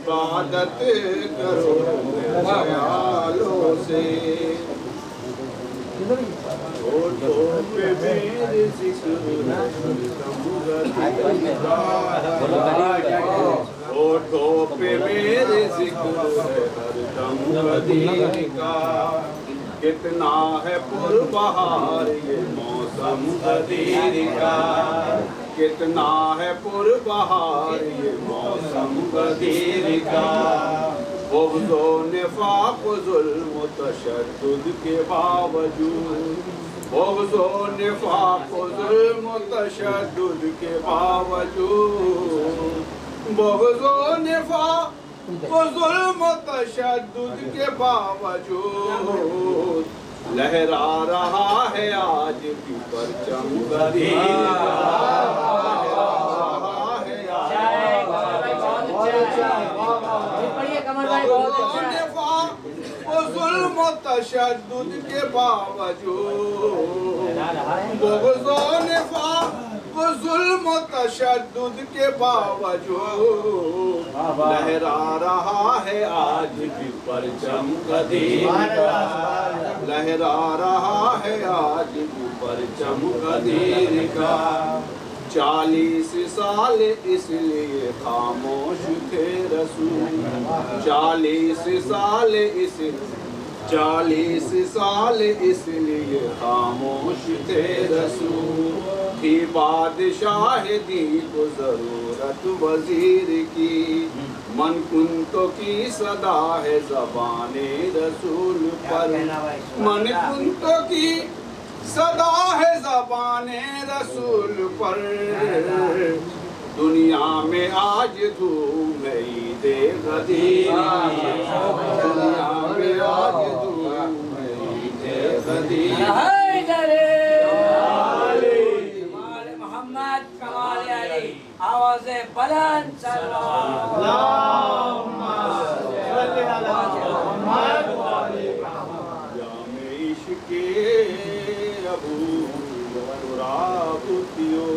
عبادت کرو خیالوں سے ہوٹھوں پہ میرے ذکر ہوٹھوں پہ میرے ذکر ہر دم مدینے کا کتنا ہے پربہار یہ موسم غدیر کا کتنا ہے پربہار یہ موسم غدیر کا بغض و نفاق و ظلم و تشدد کے باوجود بغض و نفاق و ظلم و تشدد کے باوجود بغض و نفاق و ظلم و تشدد کے باوجود لہرا رہا ہے آج بھی پرچم غدیر ظلم و تشدد کے باوجود بغض و نفاق و ظلم و تشدد کے باوجود لہرا رہا ہے آج بھی پرچم غدیر کا لہرا رہا ہے آج بھی پرچم غدیر کا 40 سال اس لیے خاموش تھے رسول 40 سال اس لیے خاموش تھے رسول تھی بادشاہ دی کو ضرورت وزیر کی من کنتو کی صدا ہے زبان رسول پر من کنتو کی صدا ہے زبان رسول پر دنیا میں آج دھوم عید غدیر دنیا میں آج دھوم عید غدیر محمد کمال علی آواز بلند اللہم صلی علی محمد جام عشق ابو تراب پیو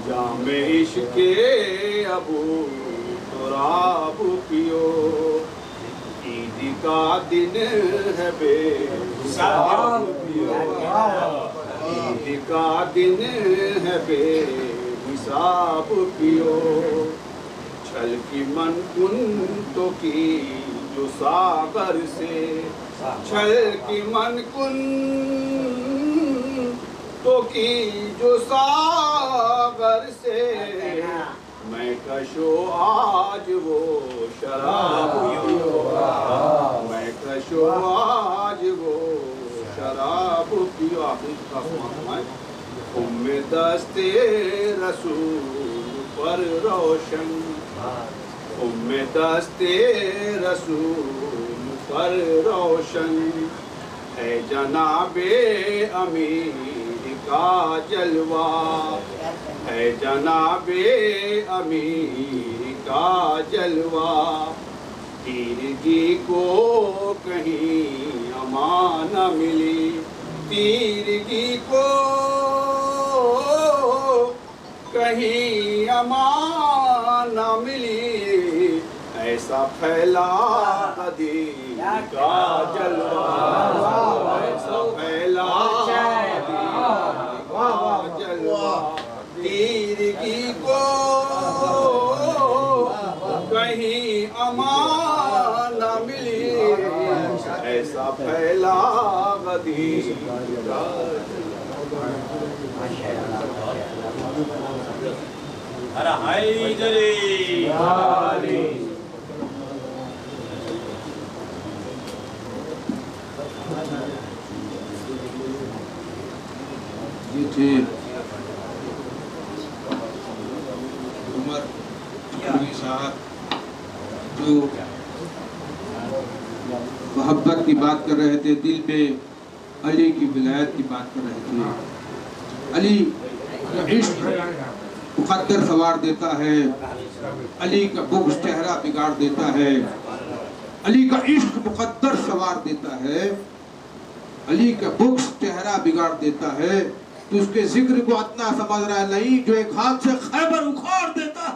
جام عشق ابو تراب پیو عید کا دن ہے بے حساب پیو عید کا دن ہے بے حساب پیو چھل کی من کنتو کی جو ساغر سے چھل کی من کن تو کی جو ساغر سے میں کشو آج وہ شراب پیو میں کشو آج وہ شراب پیو آخری کا سمائے دست رسول پر روشن دست رسول پر روشن ہے جناب امیر کا جلوہ ہے جناب امیر کا جلوہ تیرگی کو کہیں امان نہ ملی تیرگی کو کہیں امان نہ ملی ایسا پھیلا غدیر کا جلوہ ایسا پھیلا غدیر کا جلوہ تیرگی کو کہیں امان نہ ملی ایسا پھیلا غدیر کا یہ تھے عمر علی صاحب جو محبت کی بات کر رہے تھے، دل میں علی کی ولایت کی بات کر رہے تھے۔ علی کا عشق مقدر سوار دیتا ہے، علی کا بغض چہرہ بگاڑ دیتا ہے، علی کا عشق مقدر سوار دیتا ہے، علی کا بغض چہرہ بگاڑ دیتا ہے۔ تو اس کے ذکر کو اتنا سمجھ رہا ہے نہیں جو ایک ہاتھ سے خیبر اکھاڑ دیتا ہے۔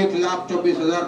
1,24,000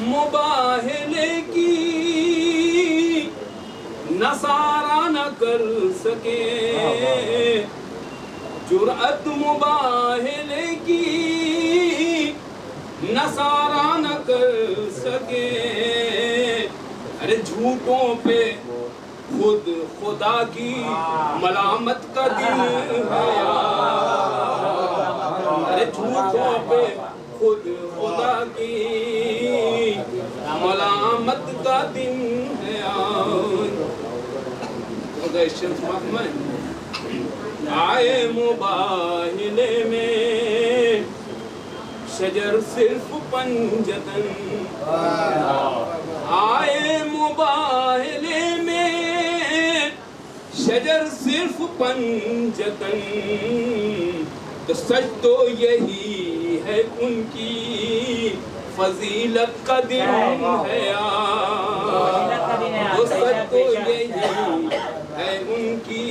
مباہلے کی نصارہ نہ کر سکے، جرأت مباہلے کی نصارہ نہ کر سکے، ارے جھوٹوں پہ خود خدا کی ملامت کا دن ہے یار، ارے جھوٹوں پہ خود خدا کی ملامت کا دن ہے یار۔ آئے مباہلے میں شجر صرف پنجتن، آئے مباہلے میں شجر صرف پنجتن، تو سچ تو یہی ہے ان کی فضیلت کا دن ہے یار، تو سچ تو یہی ہے ان کی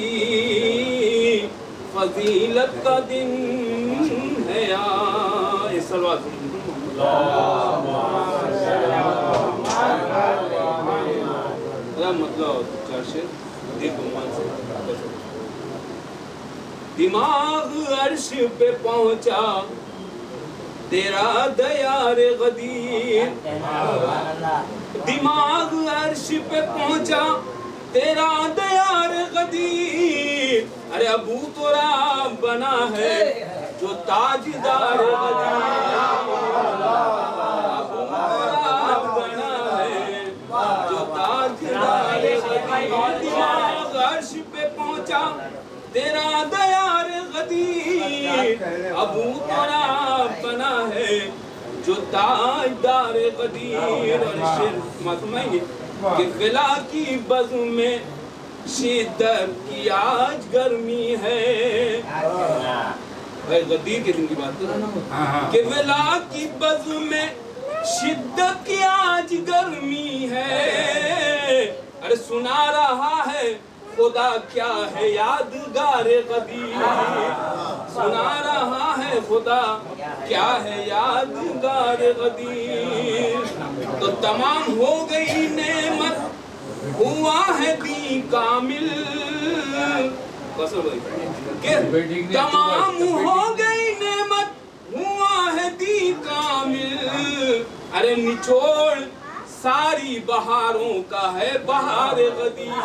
فضیلت کا دن ہے یار۔ یہ صلوات مطلب دماغ عرش پہ پہنچا تیرا دیار غدیر، دماغ عرش پہ پہنچا تیرا دیار غدیر، ارے ابو تراب بنا ہے جو تاجدار غدیر، ابو تراب بنا ہے جو تاجدار غدیر، دماغ عرش پہ پہنچا تیرا دیار غدیر، ابو تراب بنا ہے جو تاجدار غدیر۔ اور شعر سمائیں گے کہ ولا کی بزم میں شدت کی آج گرمی ہے، غدیر کے دن کی بات کر کہ ولا کی بزم میں شدت کی آج گرمی ہے، ارے سنا رہا ہے خدا کیا ہے یادگار غدیر، سنا رہا ہے خدا کیا ہے یادگار غدیر، تو تمام ہو گئی نعمت ہوا ہے دین کامل، کہ تمام ہو گئی نعمت ہوا ہے دین کامل، ارے نچوڑ ساری بہاروں کا ہے بہار غدیر،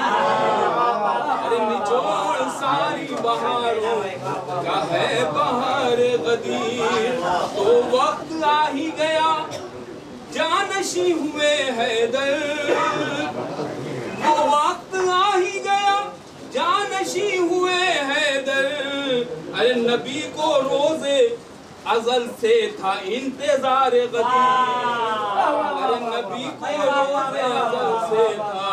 ارے نچوڑ ساری بہاروں کا ہے بہار غدیر، تو وقت آ ہی گیا جانشی ہوئے حیدر، وہ وقت آ ہی گیا جانشی ہوئے حیدر، ارے نبی کو روزے ازل سے تھا انتظار غدیر، ارے نبی کو روزے ازل سے تھا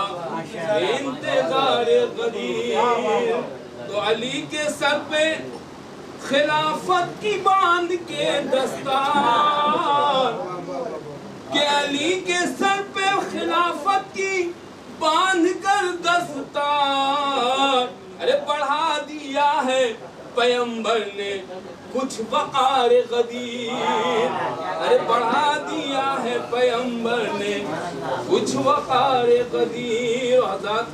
انتظار غدیر، تو علی کے سر پہ خلافت کی باندھ کے دستار، کہ علی کے سر پہ خلافت کی باندھ کر دستار، ارے بڑھا دیا ہے پیغمبر نے کچھ وقار غدیر، ارے بڑھا دیا ہے پیغمبر نے کچھ وقار غدیر۔ حضرات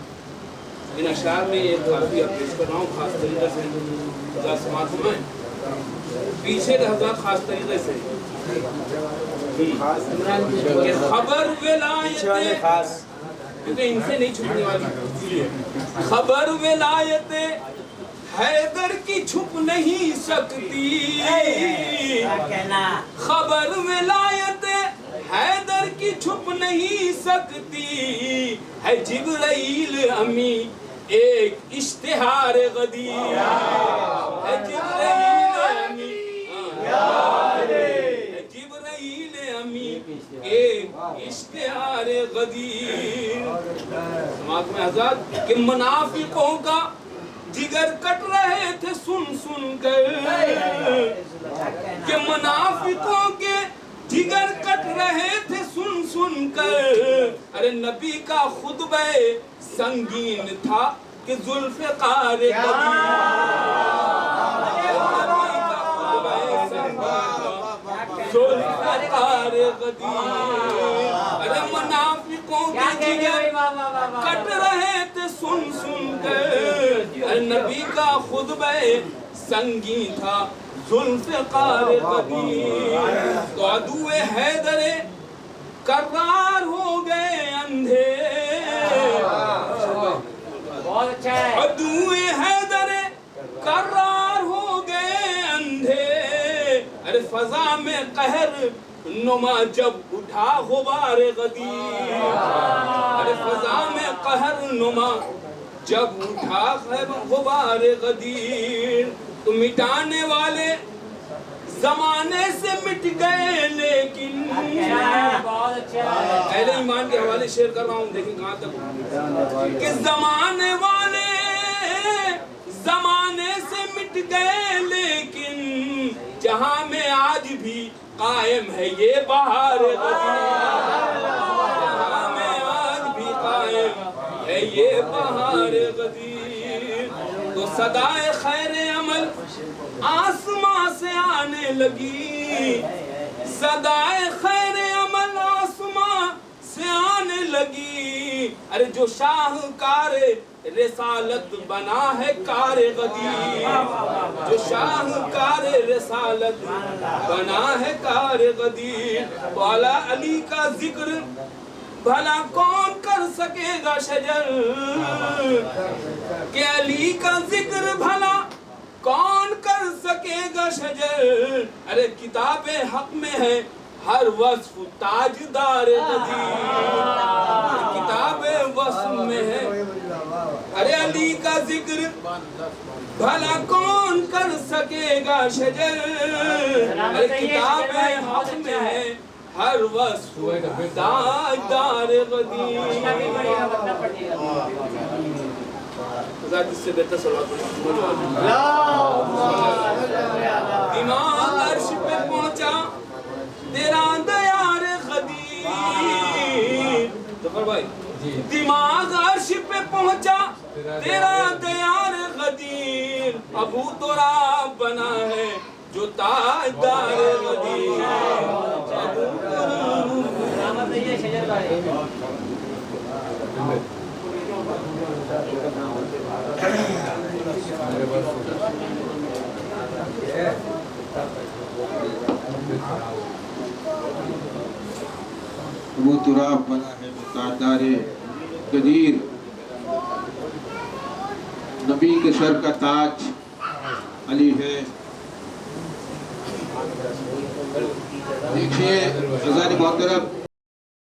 ان اشعار میں ایک کافی پیش کر رہا ہوں خاص طریقے سے، حضرات سماعت فرمائیں، پیچھے کے حضرات خاص طریقے سے کہ خبر ولایت کیونکہ ان سے نہیں چھپنے والی، خبر ولایت حیدر کی چھپ نہیں سکتی، خبر ولایت حیدر کی چھپ نہیں سکتی، ہے جبرائیل امی ایک اشتہار غدیر، ہے جبرائیل امی ایک اشتہار غدیر۔ سماعت میں حضرات کہ منافقوں کا جگر کٹ رہے تھے سن سن کر، کہ منافقوں کے جگر کٹ رہے تھے سن سن کر، ارے نبی کا خطبہ سنگین تھا کہ ذوالفقار غدیر، نبی کا خطبہ سنگین تھا ذوالفقار فقار غدیر. ارے منافقوں کے جگر کٹ رہے تھے سن سن کر. ارے نبی کا خطبہ سنگی تھا ذوالفقار غدیر. تو عدو حیدر کرار ہو گئے اندھے. بہت اچھا ہے. عدو حیدر کرار ہو گئے اندھے. ارے فضا میں قہر نما جب اٹھا غبار غدیر. ارے فضا میں قہر نما جب اٹھا غبار غدیر. تو مٹانے والے زمانے سے مٹ گئے لیکن. بہت اچھا ہے. اہل ایمان کے حوالے شیئر کر رہا ہوں, دیکھیں کہاں تک. کہ زمانے والے زمانے سے مٹ گئے لیکن جہاں میں آج بھی قائم ہے یہ بہار غدیر. جہاں میں آج بھی قائم ہے یہ بہار غدیر. تو صدائے خیر عمل آسمان سے آنے لگی. صدائے خیر عمل آسمان سے آنے لگی. ارے جو شاہکار رسالت بنا ہے کار غدیر. جو شاہکار رسالت بنا ہے کار غدیر. والا علی کا ذکر بھلا کون کر سکے گا شجر. کہ علی کا ذکر بھلا کون کر سکے گا شجر. ارے کتاب حق میں ہے ہر وصف تاجدار غدیر. کتاب وصف میں ہے ارے علی کا ذکر بھلا کون کر سکے گا شجر. ارے کتاب حق میں ہے ہر وصف تاجدار غدیر. اس سے بہتر صلوات دماغ عرش پہ پہنچا تیرا دیار غدیر. ظفر بھائی دماغ عرش پہ پہنچا تیرا دیار غدیر. ابو تراب بنا ہے جو تاجدار غدیر. وہ تراب بنا ہے تاجدار غدیر. نبی کے سر کا تاج علی ہے. دیکھیے عزیزان محترم